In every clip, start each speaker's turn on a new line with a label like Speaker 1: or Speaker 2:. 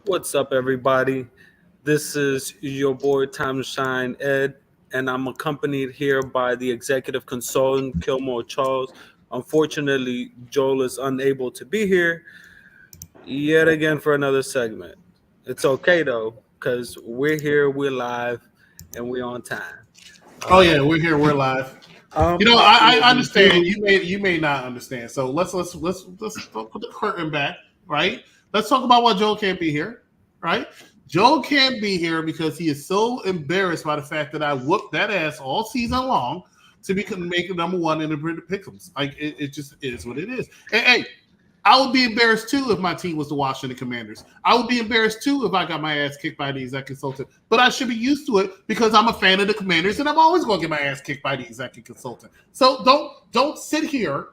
Speaker 1: What's up, everybody? This is your boy Time to Shine Ed, and I'm accompanied here by the executive consultant Kilmore Charles. Unfortunately, Joel is unable to be here yet again for another segment. It's okay though, because we're here, we're live, and we're on time.
Speaker 2: Oh
Speaker 1: Uh,
Speaker 2: yeah, we're here. We're live.
Speaker 1: I
Speaker 2: I
Speaker 1: really
Speaker 2: understand.
Speaker 1: do.
Speaker 2: You may not understand. So let's put the curtain back, right? Let's talk about why Joel can't be here, right? Joel can't be here because he is so embarrassed by the fact that I whooped that ass all season long to make it number one in the pick'ems. Like it just is what it is. Hey, I would be embarrassed too if my team was the Washington Commanders. I would be embarrassed too if I got my ass kicked by the exec consultant. But I should be used to it because I'm a fan of the Commanders and I'm always going to get my ass kicked by the exec consultant. So don't sit here.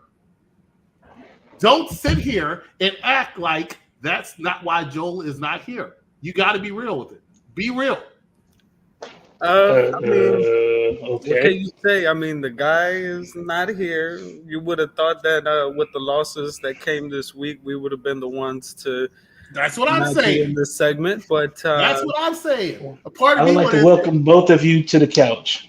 Speaker 2: Don't sit here and act like that's not why Joel is not here. You got to be real with it. Be real.
Speaker 1: I mean, what can
Speaker 3: Okay.
Speaker 1: you say? I mean, the guy is not here. You would have thought that with the losses that came this week, we would have been the ones to
Speaker 2: That's what I'm
Speaker 1: not be in
Speaker 2: saying.
Speaker 1: this segment. But
Speaker 2: That's what I'm saying. A part
Speaker 3: I
Speaker 2: of
Speaker 3: would
Speaker 2: me
Speaker 3: like to
Speaker 2: wanted
Speaker 3: welcome both of you to the couch.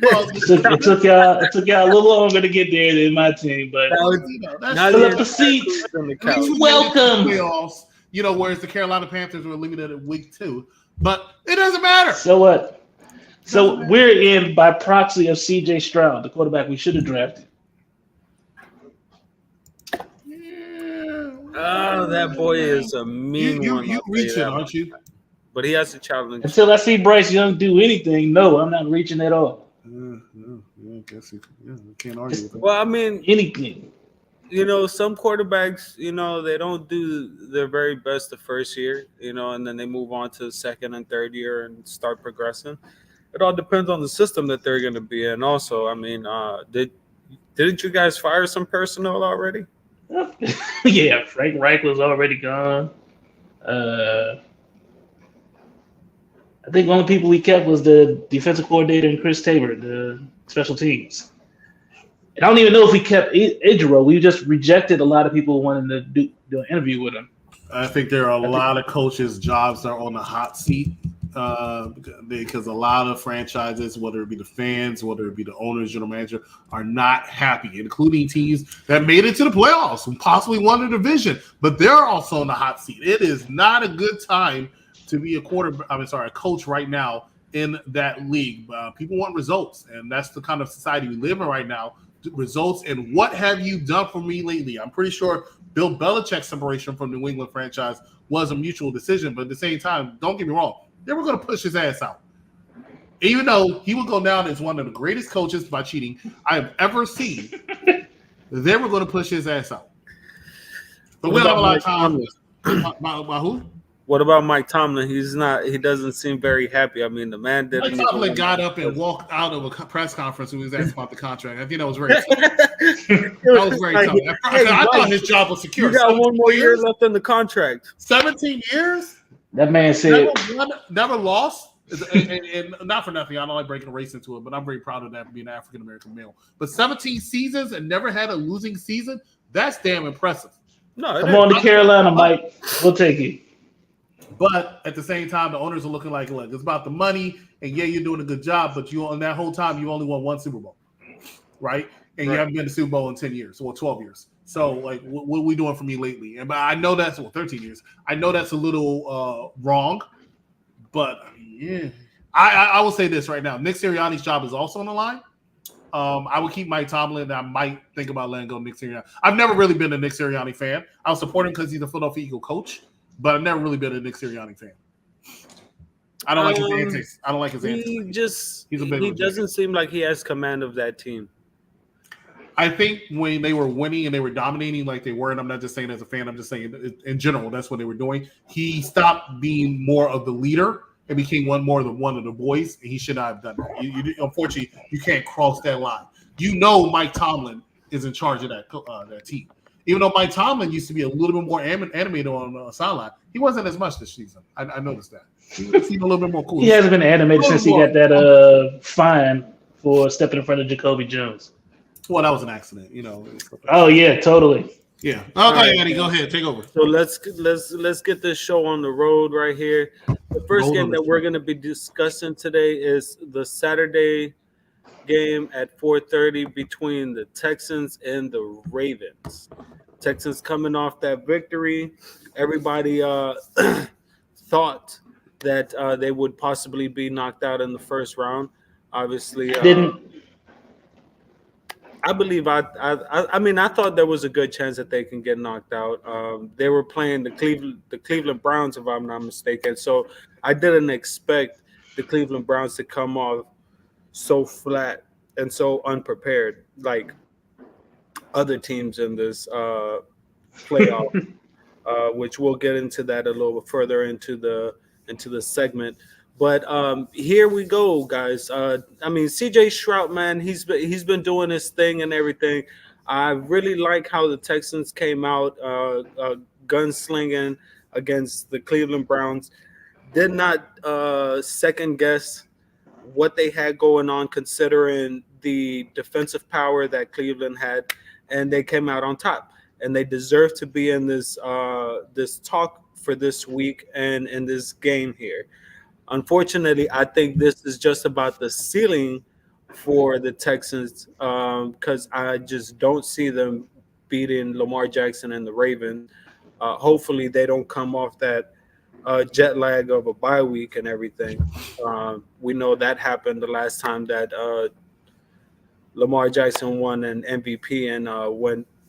Speaker 2: well,
Speaker 3: It took y'all a little longer to get there than my team, but
Speaker 2: that's
Speaker 1: now
Speaker 3: fill
Speaker 1: the
Speaker 3: up the seats.
Speaker 1: on the
Speaker 2: at least
Speaker 1: couch.
Speaker 2: we
Speaker 3: Welcome.
Speaker 2: made it to the playoffs, whereas the Carolina Panthers were limited at week 2. But it doesn't matter.
Speaker 3: So what? So we're in by proxy of C.J. Stroud, the quarterback we should have drafted.
Speaker 1: Oh, that boy is a mean one.
Speaker 2: You
Speaker 1: I'll tell you
Speaker 2: reaching,
Speaker 1: that
Speaker 2: aren't
Speaker 1: much.
Speaker 2: you?
Speaker 1: But he has a challenge.
Speaker 3: Until I see Bryce Young do anything, no, I'm not reaching at all.
Speaker 2: I guess you can't argue with that.
Speaker 1: Well, I mean,
Speaker 3: Anything.
Speaker 1: some quarterbacks, they don't do their very best the first year, and then they move on to the second and third year and start progressing. It all depends on the system that they're going to be in. Also, I mean, didn't you guys fire some personnel already?
Speaker 3: Yeah, Frank Reich was already gone. I think the only people we kept was the defensive coordinator and Chris Tabor, the special teams. And I don't even know if we kept Idro. We just rejected a lot of people wanting to do an interview with him.
Speaker 2: I think there are a lot of coaches' jobs that are on the hot seat because a lot of franchises, whether it be the fans, whether it be the owners, general manager, are not happy, including teams that made it to the playoffs and possibly won the division. But they're also on the hot seat. It is not a good time to be a coach right now in that league. People want results, and that's the kind of society we live in right now. Results, and what have you done for me lately? I'm pretty sure Bill Belichick's separation from the New England franchise was a mutual decision, but at the same time, don't get me wrong, they were going to push his ass out. Even though he would go down as one of the greatest coaches by cheating I have ever seen, they were going to push his ass out. But we don't have a lot of time. By who?
Speaker 1: What about Mike Tomlin? He doesn't seem very happy. I mean, the man didn't.
Speaker 2: Mike Tomlin got up and walked out of a press conference when he was asked about the contract. I think that was very that was very tough. I thought his job was secure.
Speaker 1: You got one more year left in the contract.
Speaker 2: 17 years?
Speaker 3: That man said
Speaker 2: Never lost. And not for nothing, I don't like breaking a race into it, but I'm very proud of that being an African American male. But 17 seasons and never had a losing season, that's damn impressive.
Speaker 1: No,
Speaker 3: come on to Carolina, Mike. We'll take it.
Speaker 2: But at the same time, the owners are looking like, look, it's about the money, and yeah, you're doing a good job, but you on that whole time, you only won one Super Bowl, right? And you haven't been to Super Bowl in 10 years or 12 years. So, like, what are we doing for me lately? And but I know that's 13 years. I know that's a little wrong, but yeah, I will say this right now: Nick Sirianni's job is also on the line. I would keep Mike Tomlin. I might think about letting go Nick Sirianni. I've never really been a Nick Sirianni fan. I'll support him because he's a Philadelphia Eagle coach. But I've never really been a Nick Sirianni fan. I don't like his antics. I don't like his antics.
Speaker 1: He doesn't seem like he has command of that team.
Speaker 2: I think when they were winning and they were dominating like they were, and I'm not just saying as a fan, I'm just saying in general, that's what they were doing. He stopped being more of the leader and became one of the boys, and he should not have done that. Unfortunately, you can't cross that line. Mike Tomlin is in charge of that team. Even though Mike Tomlin used to be a little bit more animated on the sideline, he wasn't as much this season. I noticed that. He seemed a little bit more cool.
Speaker 3: He hasn't been animated since he got that fine for stepping in front of Jacoby Jones.
Speaker 2: Well, that was an accident,
Speaker 3: Oh, yeah, totally.
Speaker 2: Yeah.
Speaker 1: All
Speaker 2: Okay,
Speaker 1: right.
Speaker 2: Eddie, go ahead. Take over.
Speaker 1: So let's get this show on the road right here. The first
Speaker 2: Roll
Speaker 1: game
Speaker 2: on
Speaker 1: that
Speaker 2: this
Speaker 1: we're
Speaker 2: one.
Speaker 1: going to be discussing today is the Saturday game at 4:30 between the Texans and the Ravens. Texans coming off that victory. Everybody thought that they would possibly be knocked out in the first round. Obviously, I believe I mean I thought there was a good chance that they can get knocked out. They were playing the Cleveland Browns, if I'm not mistaken. So I didn't expect the Cleveland Browns to come off so flat and so unprepared like other teams in this playoff. Which we'll get into that a little bit further into the segment. But here we go, guys. I mean, CJ Stroud, man, he's been doing his thing and everything. I really like how the Texans came out gunslinging against the Cleveland Browns. Did not second guess what they had going on, considering the defensive power that Cleveland had, and they came out on top. And they deserve to be in this this talk for this week and in this game here. Unfortunately, I think this is just about the ceiling for the Texans because I just don't see them beating Lamar Jackson and the Ravens. Hopefully, they don't come off that jet lag of a bye week and everything. We know that happened the last time that Lamar Jackson won an MVP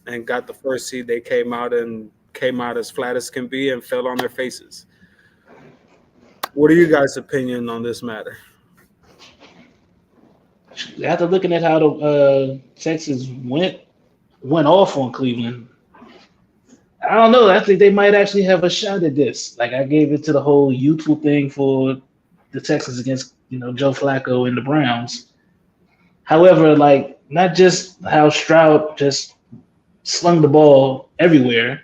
Speaker 1: and got the first seed. They came out as flat as can be and fell on their faces. What are you guys' opinion on this matter?
Speaker 3: After looking at how the Texans went off on Cleveland, I don't know. I think they might actually have a shot at this. Like I gave it to the whole youthful thing for the Texans against Joe Flacco and the Browns. However, like not just how Stroud just slung the ball everywhere.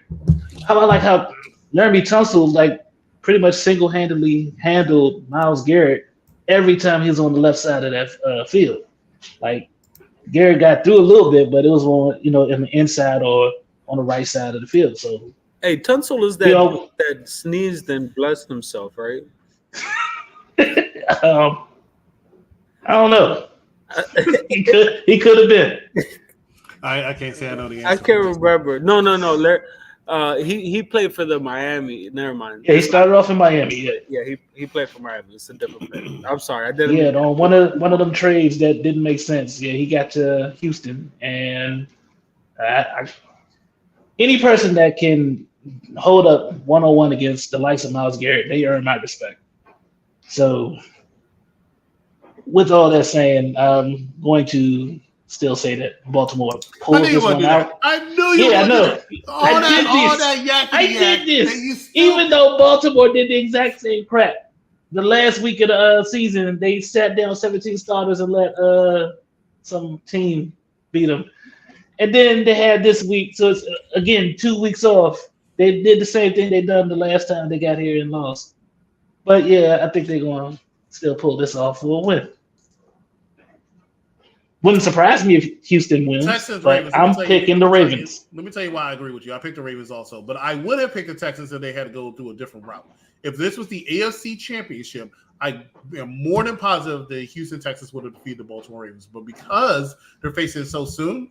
Speaker 3: How about like how Laramie Tunsil like pretty much single-handedly handled Myles Garrett every time he was on the left side of that field. Like Garrett got through a little bit, but it was on in the inside or on the right side of the field. So
Speaker 1: hey, Tunsil is that sneezed and blessed himself, right?
Speaker 3: I don't know. he could have been.
Speaker 2: I can't say I know the answer.
Speaker 1: I can't remember. No. He played for the Miami. Never mind.
Speaker 3: Yeah, he started off in Miami.
Speaker 1: Yeah, he played for Miami. It's a different player. I'm sorry, I didn't.
Speaker 3: Yeah, on one of them trades that didn't make sense. Yeah, he got to Houston, and any person that can hold up 1-on-1 against the likes of Myles Garrett, they earn my respect. So, with all that saying, I'm going to still say that Baltimore pulls this one out.
Speaker 2: I knew you.
Speaker 3: Yeah, I know.
Speaker 2: I
Speaker 3: did this. Even though Baltimore did the exact same crap. The last week of the season, they sat down 17 starters and let some team beat them. And then they had this week, so it's again 2 weeks off. They did the same thing they done the last time they got here and lost. But yeah, I think they're going to still pull this off for a win. Wouldn't surprise me if Houston wins,
Speaker 2: Texans,
Speaker 3: but
Speaker 2: Ravens.
Speaker 3: I'm picking the Ravens.
Speaker 2: Let me tell you why I agree with you. I picked the Ravens also, but I would have picked the Texans if they had to go through a different route. If this was the AFC Championship, I am more than positive the Houston Texans would have defeated the Baltimore Ravens. But because they're facing it so soon,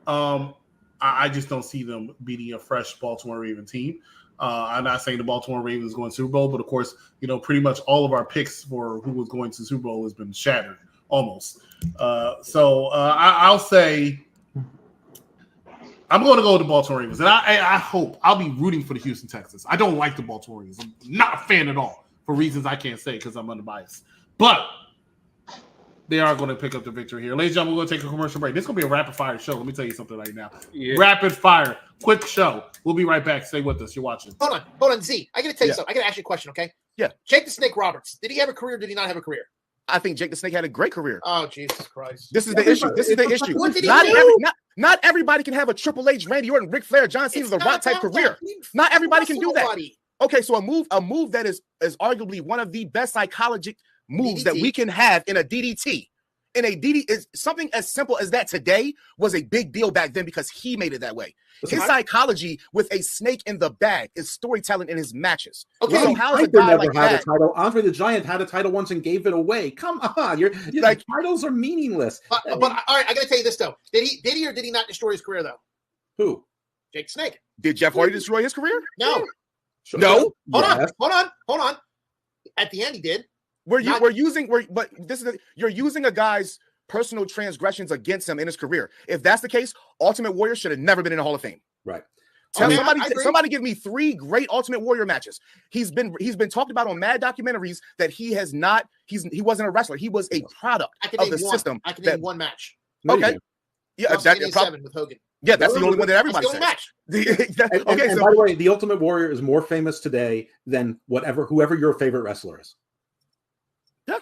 Speaker 2: I just don't see them beating a fresh Baltimore Raven team. I'm not saying the Baltimore Ravens going to Super Bowl, but of course, pretty much all of our picks for who was going to Super Bowl has been shattered almost. So I'll say I'm going to go with the Baltimore Ravens, and I hope I'll be rooting for the Houston Texans. I don't like the Baltimore Ravens. I'm not a fan at all for reasons I can't say because I'm unbiased. But they are going to pick up the victory here. Ladies and gentlemen, we're going to take a commercial break. This is going to be a rapid-fire show. Let me tell you something right now. Yeah. Rapid-fire, quick show. We'll be right back. Stay with us. You're watching.
Speaker 4: Hold on, Z. I got to tell you something. I got to ask you a question, okay?
Speaker 5: Yeah.
Speaker 4: Jake the Snake Roberts. Did he have a career or did he not have a career?
Speaker 5: I think Jake the Snake had a great career.
Speaker 4: Oh, Jesus Christ.
Speaker 5: This is the issue. This is the issue.
Speaker 4: What did he do?
Speaker 5: Not everybody can have a Triple H, Randy Orton, Ric Flair, John Cena, The Rock type career. Not everybody can do that. Okay, so a move that is arguably one of the best psychological moves
Speaker 4: DDT.
Speaker 5: that we can have in a DDT And a DD is something as simple as that today was a big deal back then because he made it that way. His psychology with a snake in the bag is storytelling in his matches.
Speaker 4: Okay,
Speaker 5: so how is a guy like that?
Speaker 6: A title. Andre the Giant had a title once and gave it away. Come on, you're like titles are meaningless.
Speaker 4: But all right, I got to tell you this though: did he or did he not destroy his career though?
Speaker 6: Who?
Speaker 4: Jake Snake.
Speaker 5: Did Jeff Hardy destroy his career?
Speaker 4: No.
Speaker 6: Sure.
Speaker 5: No.
Speaker 4: Hold on. At the end, he did.
Speaker 5: You're using a guy's personal transgressions against him in his career. If that's the case, Ultimate Warrior should have never been in the Hall of Fame.
Speaker 6: Right.
Speaker 5: Somebody give me 3 great Ultimate Warrior matches. He's been talked about on mad documentaries that he wasn't a wrestler. He was a product of the system.
Speaker 4: I can name one match.
Speaker 5: Okay. Yeah,
Speaker 4: WrestleMania with Hogan.
Speaker 5: Yeah, that's the only one that everybody says.
Speaker 4: Match.
Speaker 6: And by the way, the Ultimate Warrior is more famous today than whoever your favorite wrestler is.
Speaker 5: Yeah.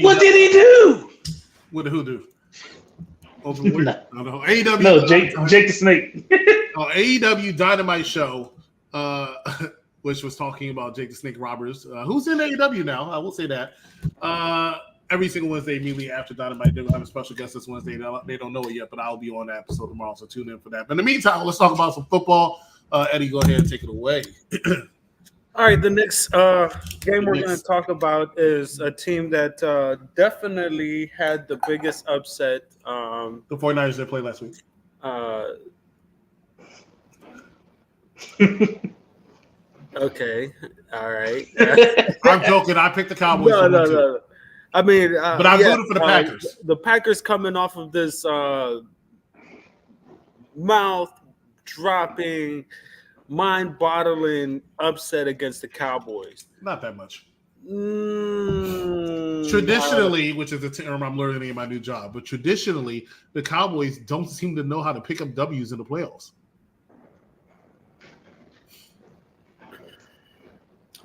Speaker 3: What did he do?
Speaker 2: What did who do? Ultimate Warrior? No, AEW.
Speaker 3: No, Jake the Snake.
Speaker 2: AEW Dynamite show, which was talking about Jake the Snake Roberts, who's in AEW now. I will say that. Every single Wednesday, immediately after Dynamite, they're going to have a special guest this Wednesday. They don't know it yet, but I'll be on that episode tomorrow, so tune in for that. But in the meantime, let's talk about some football. Eddie, go ahead and take it away.
Speaker 1: All right, the next game we're going to talk about is a team that definitely had the biggest upset.
Speaker 2: The 49ers that played last week.
Speaker 1: Okay, all right.
Speaker 2: I'm joking. I picked the Cowboys.
Speaker 1: No. I mean,
Speaker 2: but I voted for the Packers.
Speaker 1: The Packers coming off of this mouth-dropping, mind-boggling upset against the Cowboys.
Speaker 2: Not that much. Traditionally, which is a term I'm learning in my new job, but traditionally, the Cowboys don't seem to know how to pick up W's in the playoffs.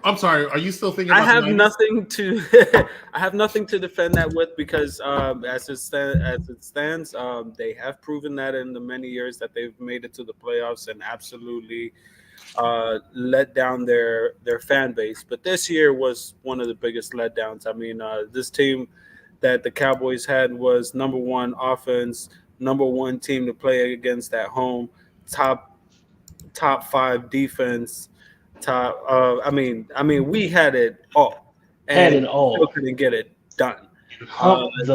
Speaker 2: I'm sorry. Are you still thinking?
Speaker 1: I have nothing to. I have nothing to defend that with because as it stands, they have proven that in the many years that they've made it to the playoffs and absolutely let down their fan base. But this year was one of the biggest letdowns. I mean, this team that the Cowboys had was number 1 offense, number 1 team to play against at home, top 5 defense. I mean, we had it all, and still couldn't get it done.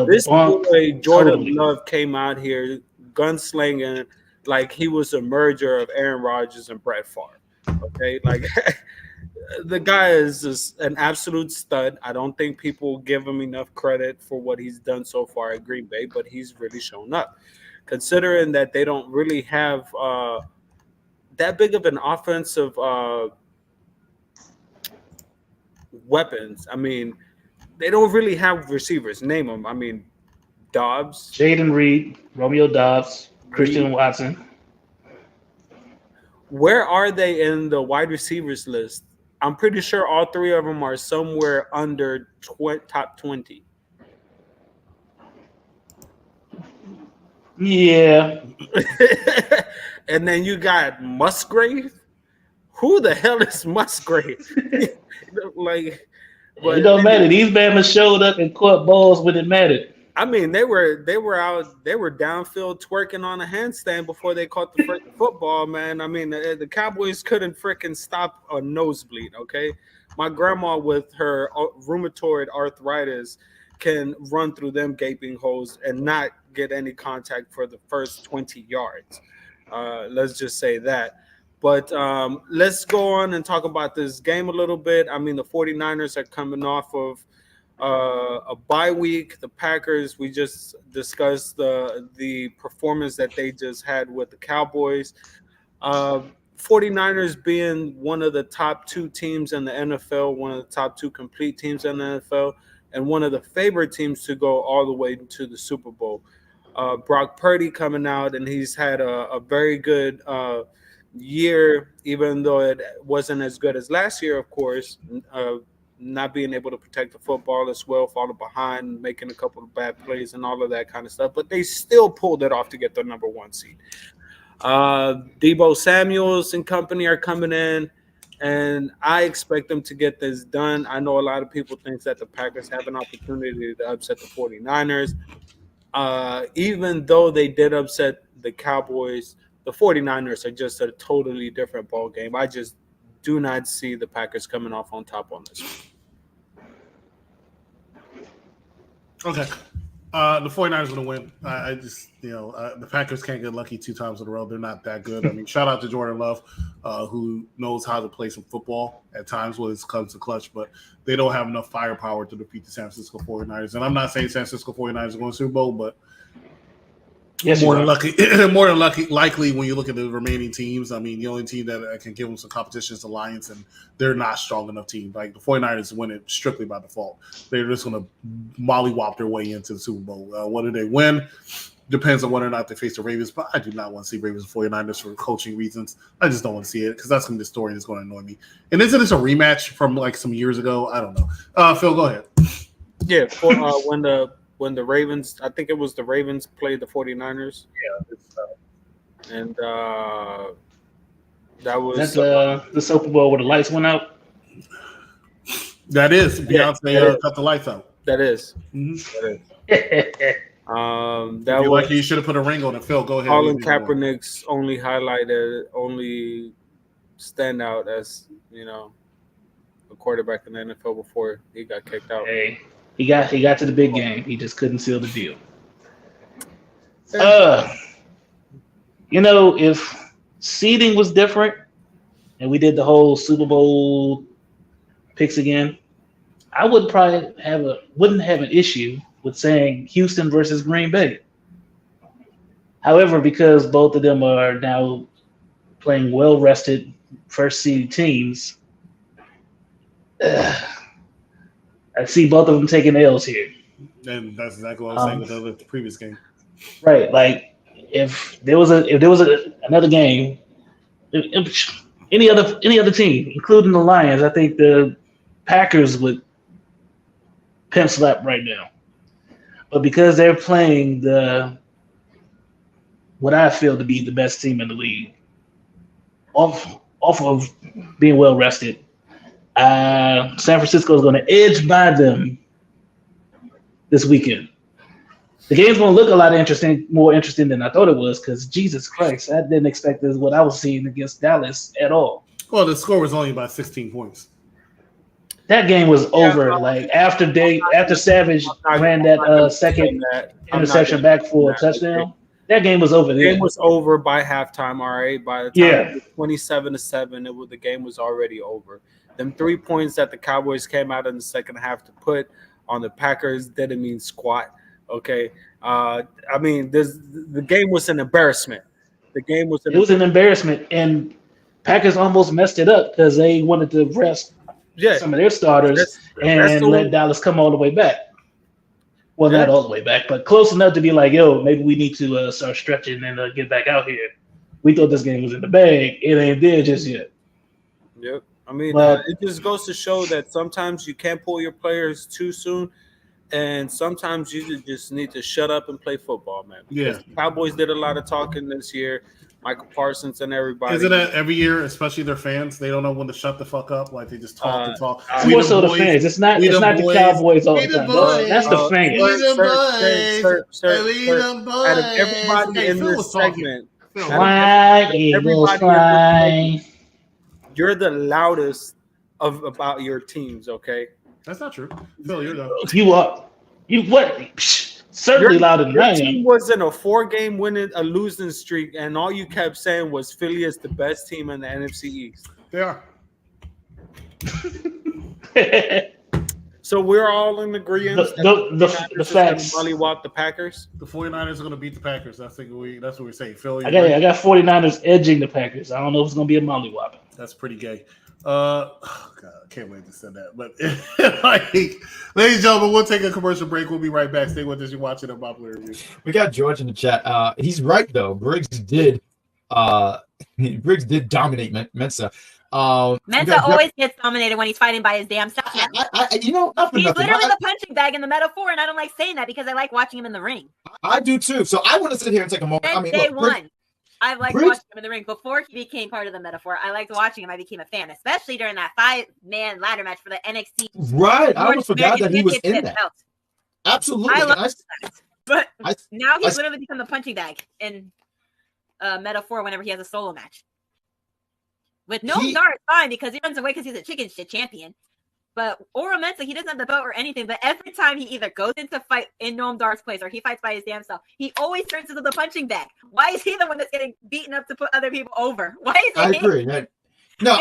Speaker 1: This boy Jordan Love came out here gunslinging like he was a merger of Aaron Rodgers and Brett Favre. Okay, like the guy is just an absolute stud. I don't think people give him enough credit for what he's done so far at Green Bay, but he's really shown up. Considering that they don't really have that big of an offensive weapons. I mean, they don't really have receivers. Name them. I mean, Dobbs,
Speaker 3: Jaden Reed, Romeo Dobbs, Christian Watson.
Speaker 1: Where are they in the wide receivers list? I'm pretty sure all 3 of them are somewhere under top 20.
Speaker 3: Yeah.
Speaker 1: And then you got Musgrave. Who the hell is Musgrave? Like,
Speaker 3: it don't matter. These Bama's showed up and caught balls when it mattered.
Speaker 1: I mean, they were downfield twerking on a handstand before they caught the freaking football, man. I mean, the Cowboys couldn't freaking stop a nosebleed, okay? My grandma with her rheumatoid arthritis can run through them gaping holes and not get any contact for the first 20 yards. Let's just say that. But let's go on and talk about this game a little bit. I mean, the 49ers are coming off of a bye week. The Packers, we just discussed the performance that they just had with the Cowboys. 49ers being one of the top 2 teams in the NFL, one of the top 2 complete teams in the NFL, and one of the favorite teams to go all the way to the Super Bowl. Brock Purdy coming out, and he's had a very good year, even though it wasn't as good as last year, of course, not being able to protect the football as well, falling behind, making a couple of bad plays and all of that kind of stuff, but they still pulled it off to get the number 1 seed. Deebo Samuels and company are coming in, and I expect them to get this done. I know a lot of people think that the Packers have an opportunity to upset the 49ers. Even though they did upset the Cowboys, the 49ers are just a totally different ball game. I just do not see the Packers coming off on top on this one.
Speaker 2: Okay. The 49ers going to win. I just, the Packers can't get lucky 2 times in a row. They're not that good. I mean, shout out to Jordan Love, who knows how to play some football at times when it comes to clutch, but they don't have enough firepower to defeat the San Francisco 49ers. And I'm not saying San Francisco 49ers are going to Super Bowl, but more than likely when you look at the remaining teams. I mean, the only team that can give them some competition is the Lions, and they're not a strong enough team. Like the 49ers win it strictly by default. They're just going to mollywop their way into the Super Bowl. Whether they win depends on whether or not they face the Ravens, but I do not want to see Ravens and 49ers for coaching reasons. I just don't want to see it because that's going to be the story that's going to annoy me. And isn't this a rematch from like some years ago? I don't know. Phil, go ahead.
Speaker 1: Yeah, when the Ravens, I think it was the Ravens played the 49ers. Yeah. And that was
Speaker 3: the Super Bowl where the lights went out.
Speaker 2: That is. Beyonce cut the lights out.
Speaker 1: That is.
Speaker 2: Mm-hmm.
Speaker 1: That is. That was
Speaker 2: like you should have put a ring on it. Phil, go ahead.
Speaker 1: Colin Kaepernick's only standout as, a quarterback in the NFL before he got kicked out.
Speaker 3: Hey. He got to the big game. He just couldn't seal the deal. If seeding was different and we did the whole Super Bowl picks again, I wouldn't have an issue with saying Houston versus Green Bay. However, because both of them are now playing well-rested first-seed teams, I see both of them taking L's here.
Speaker 2: And that's exactly what I was saying with the previous game.
Speaker 3: Right. Like if there was another game, any other team, including the Lions, I think the Packers would pimp slap right now. But because they're playing what I feel to be the best team in the league, off of being well rested, San Francisco is going to edge by them this weekend. The game's going to look a lot more interesting than I thought it was because Jesus Christ, I didn't expect this what I was seeing against Dallas at all.
Speaker 2: Well, the score was only about 16 points.
Speaker 3: That game was over. Like after Savage ran that second interception back for a touchdown, that game was over.
Speaker 1: The game was over by halftime. All right, by the time it was 27-7, the game was already over. Them 3 points that the Cowboys came out in the second half to put on the Packers didn't mean squat. Okay, the game was an embarrassment. It was an embarrassment, and Packers almost messed it up because they wanted to rest some of their starters and let Dallas come all the way back. Well, not all the way back, but close enough to be like, yo, maybe we need to start stretching and get back out here. We thought this game was in the bag. It ain't there just yet. Yep. It just goes to show that sometimes you can't pull your players too soon, and sometimes you just need to shut up and play football, man. Because the Cowboys did a lot of talking this year. Michael Parsons and everybody.
Speaker 2: Isn't that every year, especially their fans? They don't know when to shut the fuck up. Like they just talk and talk.
Speaker 3: More so the fans. It's not the Cowboys all the time. That's the fans.
Speaker 1: Out of everybody in this segment,
Speaker 3: fly, Eagles, fly.
Speaker 1: You're the loudest about your teams, okay?
Speaker 2: That's not true. Phil, you're the
Speaker 3: You are. You what? Certainly louder than I am.
Speaker 1: Your team was in a 4-game losing streak, and all you kept saying was Philly is the best team in the NFC East.
Speaker 2: They are.
Speaker 1: So we're all in agreement.
Speaker 3: The facts.
Speaker 1: Mollywop the Packers.
Speaker 2: The 49ers are going to beat the Packers. That's what we're saying. Phil,
Speaker 3: I got 49ers edging the Packers. I don't know if it's going to be a mollywop.
Speaker 2: That's pretty gay. God, I can't wait to say that. But ladies and gentlemen, we'll take a commercial break. We'll be right back. Stay with us. You're watching a popular review.
Speaker 7: We got George in the chat. He's right though. Briggs did dominate Mensa.
Speaker 8: Mensa always gets dominated when he's fighting by his damn self.
Speaker 7: He's
Speaker 8: literally the punching bag in the metaphor, and I don't like saying that because I like watching him in the ring.
Speaker 7: I do too. So I want to sit here and take a moment.
Speaker 8: Day one. I liked
Speaker 7: Briggs-
Speaker 8: watching him in the ring before he became part of the metaphor. I liked watching him. I became a fan, especially during that 5-man ladder match for the NXT.
Speaker 7: Right. I almost forgot that he was in
Speaker 8: Championship
Speaker 7: that.
Speaker 8: belt.
Speaker 7: Absolutely.
Speaker 8: I love
Speaker 7: And
Speaker 8: that. But now he's
Speaker 7: I-
Speaker 8: literally become the punching bag in metaphor whenever he has a solo match. With Noam Dar, it's fine because he runs away because he's a chicken shit champion. But Oro Mensah, he doesn't have the belt or anything. But every time he either goes into fight in Noam Dar's place or he fights by his damn self, he always turns into the punching bag. Why is he the one that's getting beaten up to put other people over? Why is
Speaker 7: I
Speaker 8: it him?
Speaker 7: agree. Right? No,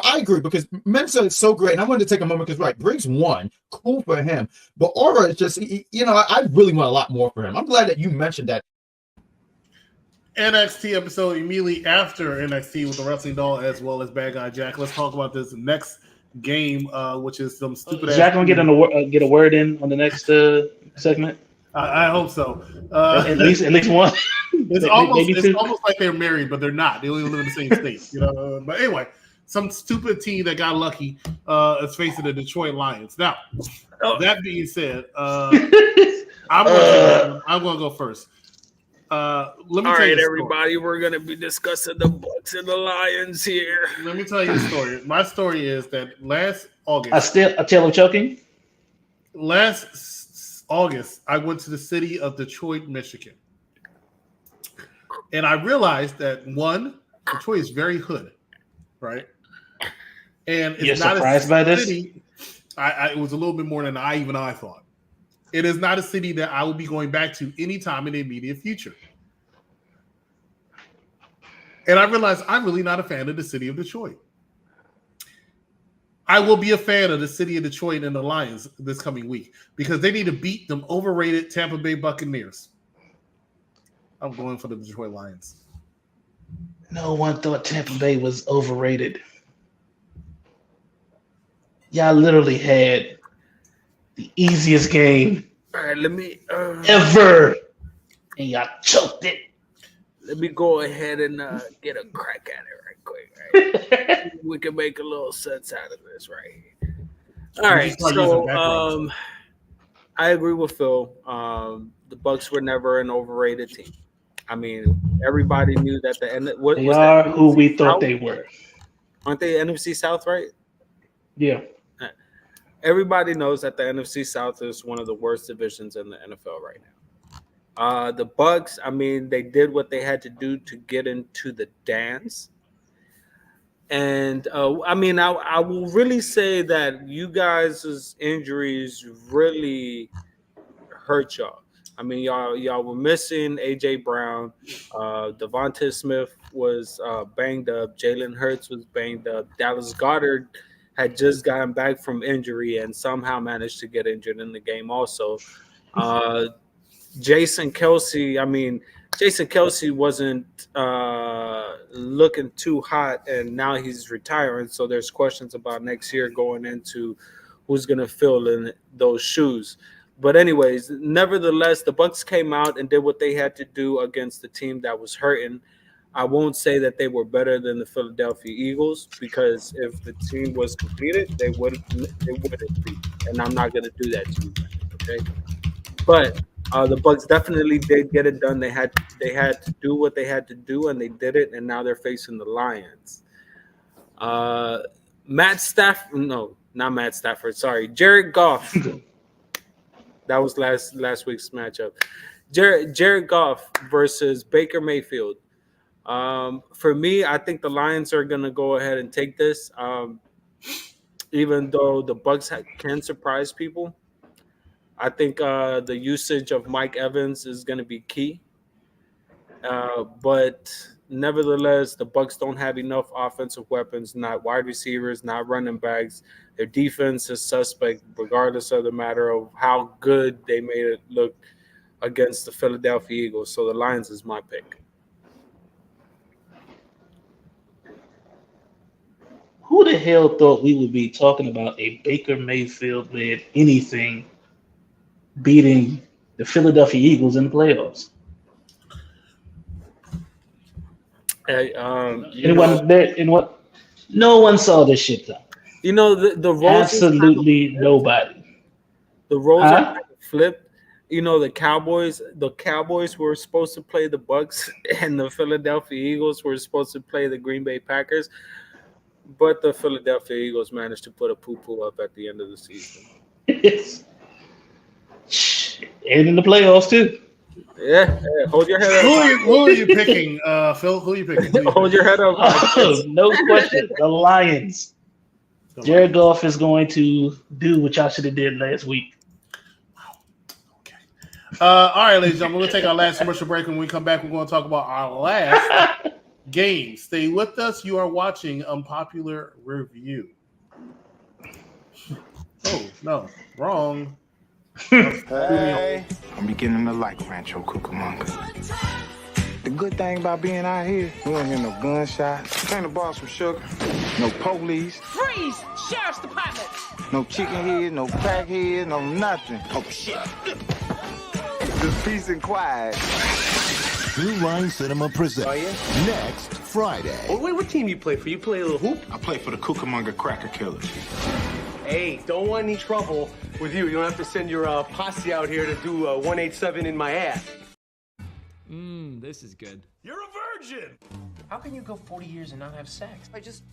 Speaker 7: I agree because Mensah is so great. And I wanted to take a moment because, right, Briggs won. Cool for him. But Oro is just, I really want a lot more for him. I'm glad that you mentioned that.
Speaker 2: NXT episode immediately after NXT with the Wrestling Doll as well as Bad Guy Jack. Let's talk about this next game, which is some stupid.
Speaker 3: Jack gonna get a word in on the next segment.
Speaker 2: I hope so.
Speaker 3: At least one.
Speaker 2: It's almost like they're married, but they're not. They only live in the same state, But anyway, some stupid team that got lucky is facing the Detroit Lions. Now, that being said, I'm going to go first. Let me
Speaker 1: All
Speaker 2: tell you
Speaker 1: right, everybody, we're going to be discussing the Bucks and the Lions here.
Speaker 2: Let me tell you a story. My story is that last August.
Speaker 3: A tale of choking?
Speaker 2: Last August, I went to the city of Detroit, Michigan. And I realized that, one, Detroit is very hood, right? And it's
Speaker 3: You're
Speaker 2: not
Speaker 3: surprised by this?
Speaker 2: It was a little bit more than I thought. It is not a city that I will be going back to anytime in the immediate future. And I realized I'm really not a fan of the city of Detroit. I will be a fan of the city of Detroit and the Lions this coming week because they need to beat them overrated Tampa Bay Buccaneers. I'm going for the Detroit Lions.
Speaker 3: No one thought Tampa Bay was overrated. Y'all literally had the easiest game ever, and y'all choked it.
Speaker 1: Let me go ahead and get a crack at it right quick. Right? We can make a little sense out of this, right? All right, so I agree with Phil. The Bucks were never an overrated team. I mean, everybody knew that
Speaker 3: they are who we thought they were.
Speaker 1: Aren't they NFC South, right?
Speaker 3: Yeah.
Speaker 1: Everybody knows that the NFC South is one of the worst divisions in the NFL right now. The Bucks, I mean, they did what they had to do to get into the dance. And, I mean, I will really say that you guys' injuries really hurt y'all. I mean, y'all were missing A.J. Brown. Devonta Smith was banged up. Jalen Hurts was banged up. Dallas Goedert had just gotten back from injury and somehow managed to get injured in the game also. Jason Kelce wasn't looking too hot, and now he's retiring, so there's questions about next year going into who's going to fill in those shoes. But anyways, nevertheless, the Bucks came out and did what they had to do against the team that was hurting. I won't say that they were better than the Philadelphia Eagles because if the team was completed, they wouldn't be. And I'm not going to do that to you, okay? But the Bucks definitely did get it done. They had to do what they had to do, and they did it. And now they're facing the Lions. Jared Goff. That was last week's matchup. Jared Goff versus Baker Mayfield. For me, I think the Lions are going to go ahead and take this, even though the Bucks can surprise people. I think the usage of Mike Evans is going to be key. But nevertheless, the Bucks don't have enough offensive weapons, not wide receivers, not running backs. Their defense is suspect, regardless of the matter of how good they made it look against the Philadelphia Eagles. So the Lions is my pick.
Speaker 3: Who the hell thought we would be talking about a Baker Mayfield-led anything beating the Philadelphia Eagles in the playoffs?
Speaker 1: Hey,
Speaker 3: no one saw this shit though.
Speaker 1: The roles
Speaker 3: absolutely nobody.
Speaker 1: The roles are kind of flipped the Cowboys were supposed to play the Bucks, and the Philadelphia Eagles were supposed to play the Green Bay Packers, but the Philadelphia Eagles managed to put a poo-poo up at the end of the season.
Speaker 3: And in the playoffs too.
Speaker 1: Yeah. Hold your head up.
Speaker 2: Who are you picking, Phil? Who are you picking?
Speaker 1: Hold your head up.
Speaker 3: No question. The Lions. Jared Goff is going to do what y'all should have did last week.
Speaker 2: Okay. All right, ladies and gentlemen, we're going to take our last commercial break. When we come back, we're going to talk about our last game. Stay with us. You are watching Unpopular Review. Oh, no. Wrong.
Speaker 9: Hey, I'm beginning to like Rancho Cucamonga. The good thing about being out here, we don't hear no gunshots. Can't borrow some sugar. No police.
Speaker 10: Freeze! Sheriff's Department!
Speaker 9: No chicken head, no crackhead, no nothing. Oh, shit. Just peace and quiet.
Speaker 11: Blue Line Cinema presents next Friday.
Speaker 12: Oh, wait, what team you play for? You play a little hoop?
Speaker 9: I play for the Cucamonga Cracker Killers.
Speaker 12: Hey, don't want any trouble with you. You don't have to send your posse out here to do 187 in my ass.
Speaker 13: This is good.
Speaker 12: You're a virgin!
Speaker 14: How can you go 40 years and not have sex?
Speaker 15: I just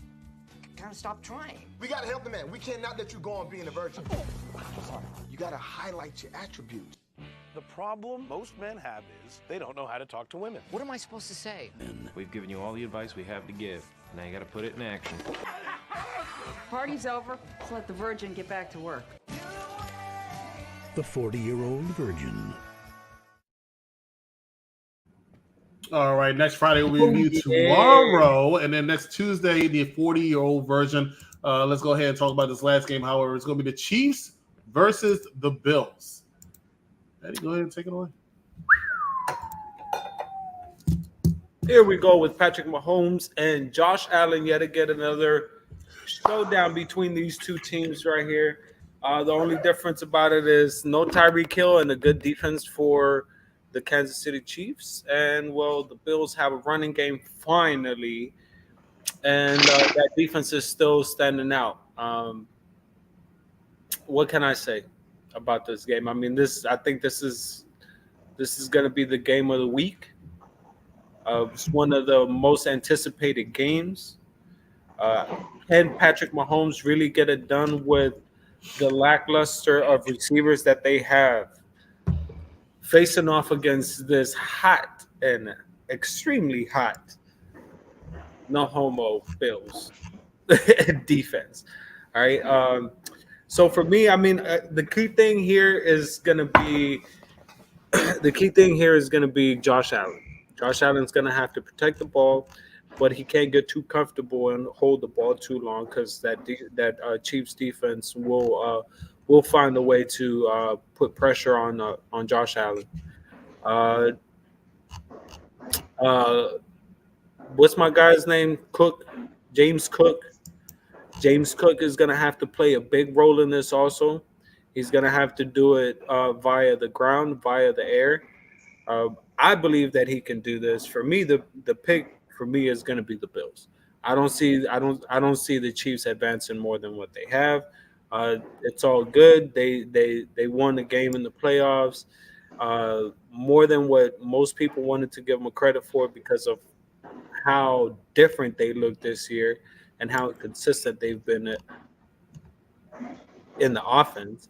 Speaker 15: kind of stopped trying.
Speaker 16: We gotta help the man. We cannot let you go on being a virgin. You gotta highlight your attributes.
Speaker 17: The problem most men have is they don't know how to talk to women.
Speaker 15: What am I supposed to say?
Speaker 13: We've given you all the advice we have to give. Now you gotta put it in action.
Speaker 18: Party's over. Let's let the virgin get back to work.
Speaker 11: The 40-Year-Old Virgin.
Speaker 2: All right, next Friday will be reviewed tomorrow, and then next Tuesday, the 40-Year-Old Version. Let's go ahead and talk about this last game. However, it's going to be the Chiefs versus the Bills. Eddie, go ahead and take it away.
Speaker 1: Here we go with Patrick Mahomes and Josh Allen yet again, another showdown between these two teams right here. The only difference about it is no Tyreek Hill and a good defense for the Kansas City Chiefs. And, well, the Bills have a running game finally, and that defense is still standing out. What can I say about this game? I mean, I think this is going to be the game of the week. It's one of the most anticipated games. Can Patrick Mahomes really get it done with the lackluster of receivers that they have, facing off against this hot and extremely hot, no homo Bills defense? All right. So for me, I mean, the key thing here is going to be Josh Allen. Josh Allen's going to have to protect the ball, but he can't get too comfortable and hold the ball too long, because that Chiefs defense will find a way to put pressure on Josh Allen. What's my guy's name? James Cook. James Cook is going to have to play a big role in this also. He's going to have to do it via the ground, via the air. I believe that he can do this. For me, the pick for me is going to be the Bills. I don't see the Chiefs advancing more than what they have. It's all good. They won the game in the playoffs, more than what most people wanted to give them credit for, because of how different they look this year and how consistent they've been in the offense.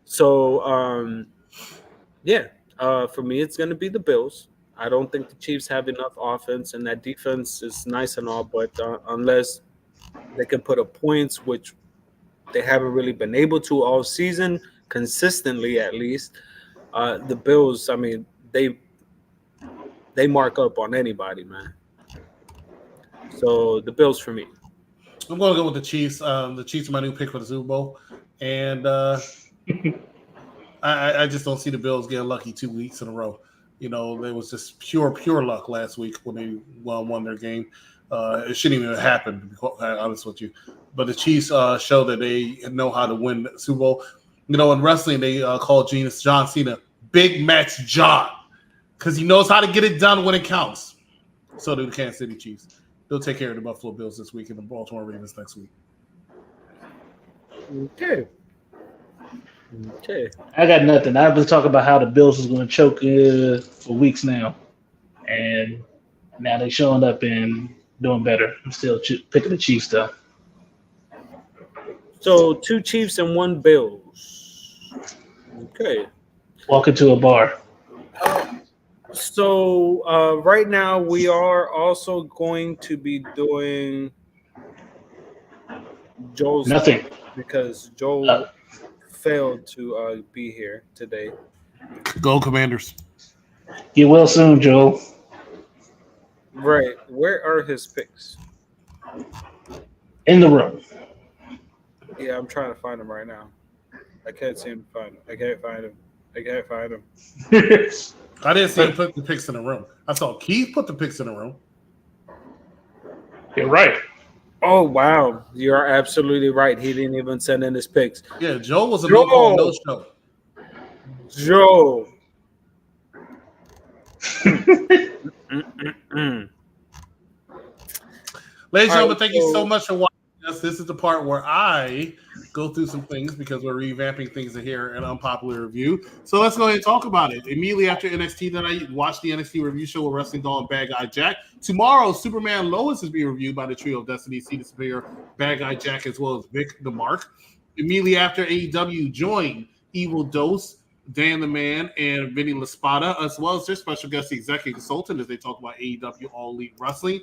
Speaker 1: So, for me, it's going to be the Bills. I don't think the Chiefs have enough offense, and that defense is nice and all, but unless they can put up points, which they haven't really been able to all season, consistently at least, the Bills, I mean, they mark up on anybody, man. So the Bills for me.
Speaker 2: I'm going to go with the Chiefs. The Chiefs are my new pick for the Super Bowl, and I just don't see the Bills getting lucky 2 weeks in a row. You know, it was just pure luck last week when they won their game. It shouldn't even have happened, to be quite honest with you. But the Chiefs show that they know how to win the Super Bowl. You know, in wrestling, they call John Cena Big Match John, because he knows how to get it done when it counts. So do the Kansas City Chiefs. They'll take care of the Buffalo Bills this week and the Baltimore Ravens next week.
Speaker 1: Okay. Okay.
Speaker 3: I got nothing. I've been talking about how the Bills was going to choke for weeks now, and now they're showing up and doing better. I'm still picking the Chiefs though.
Speaker 1: So 2 Chiefs and 1 Bills. Okay.
Speaker 3: Walk into a bar.
Speaker 1: So right now we are also going to be doing Joel's
Speaker 3: Nothing
Speaker 1: because Joel failed to be here today.
Speaker 2: Go Commanders.
Speaker 3: Get well soon, Joel.
Speaker 1: Right. Where are his picks?
Speaker 3: In the room.
Speaker 1: Yeah, I'm trying to find him right now. I can't seem to find him. I can't find him.
Speaker 2: I didn't see him put the picks in the room. I saw Keith put the picks in the room.
Speaker 3: You're right.
Speaker 1: Oh, wow. You're absolutely right. He didn't even send in his picks.
Speaker 2: Yeah, Joe was a no-call, no-show.
Speaker 1: Joe.
Speaker 2: Ladies and gentlemen, thank you so much for watching us. This is the part where I go through some things because we're revamping things here at Unpopular Review. So let's go ahead and talk about it. Immediately after NXT tonight, watch the NXT review show with Wrestling Doll and Bad Guy Jack. Tomorrow, Superman Lois is being reviewed by the trio of Destiny, C. the Superior, Bad Guy Jack, as well as Vic the Mark. Immediately after AEW, join Evil Dose, Dan the Man, and Vinny LaSpada, as well as their special guest, the executive consultant, as they talk about AEW All Elite Wrestling.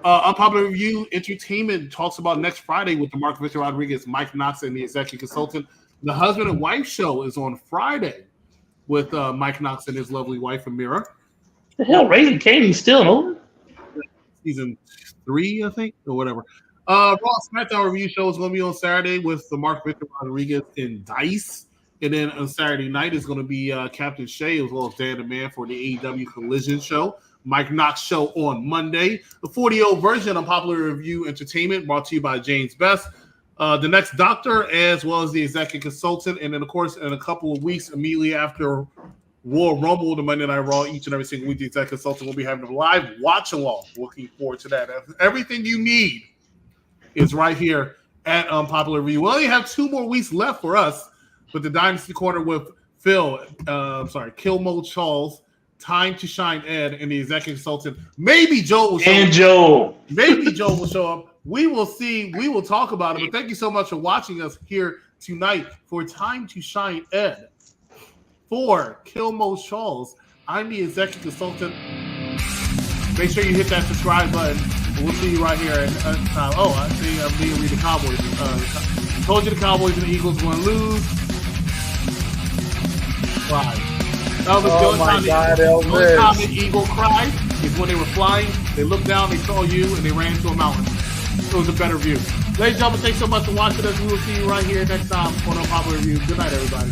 Speaker 2: Unpopular Review Entertainment talks about next Friday with the Mark Victor Rodriguez, Mike Knox, and the executive consultant. The Husband and Wife show is on Friday with Mike Knox and his lovely wife, Amira.
Speaker 3: The hell, Raising Kanan's still over?
Speaker 2: Season 3, I think, or whatever. Raw SmackDown review show is going to be on Saturday with the Mark Victor Rodriguez and Dice. And then on Saturday night is going to be Captain Shay as well as Dan the Man for the AEW Collision show. Mike Knox show on Monday. The 40-0 version of Popular Review Entertainment brought to you by James Best. The Next Doctor as well as the executive consultant. And then, of course, in a couple of weeks, immediately after Royal Rumble, the Monday Night Raw, each and every single week, the executive consultant will be having a live watch-along. Looking forward to that. Everything you need is right here at Unpopular Review. We only have 2 more weeks left for us with the Dynasty Corner with Kill Mode Charles, Time to Shine Ed, and the executive consultant. Maybe Joe will show up. Maybe Joe will show up. We will see. We will talk about it. But thank you so much for watching us here tonight for Time to Shine Ed. For Kill Mode Charles, I'm the executive consultant. Make sure you hit that subscribe button. We'll see you right here. I see I'm being read the Cowboys. Told you the Cowboys and the Eagles were going to lose. Right. That was the only time the eagle cried is when they were flying. They looked down, they saw you, and they ran to a mountain. It was a better view. Ladies and gentlemen, thanks so much for watching us. We will see you right here next time on Unpopular Review. Good night, everybody.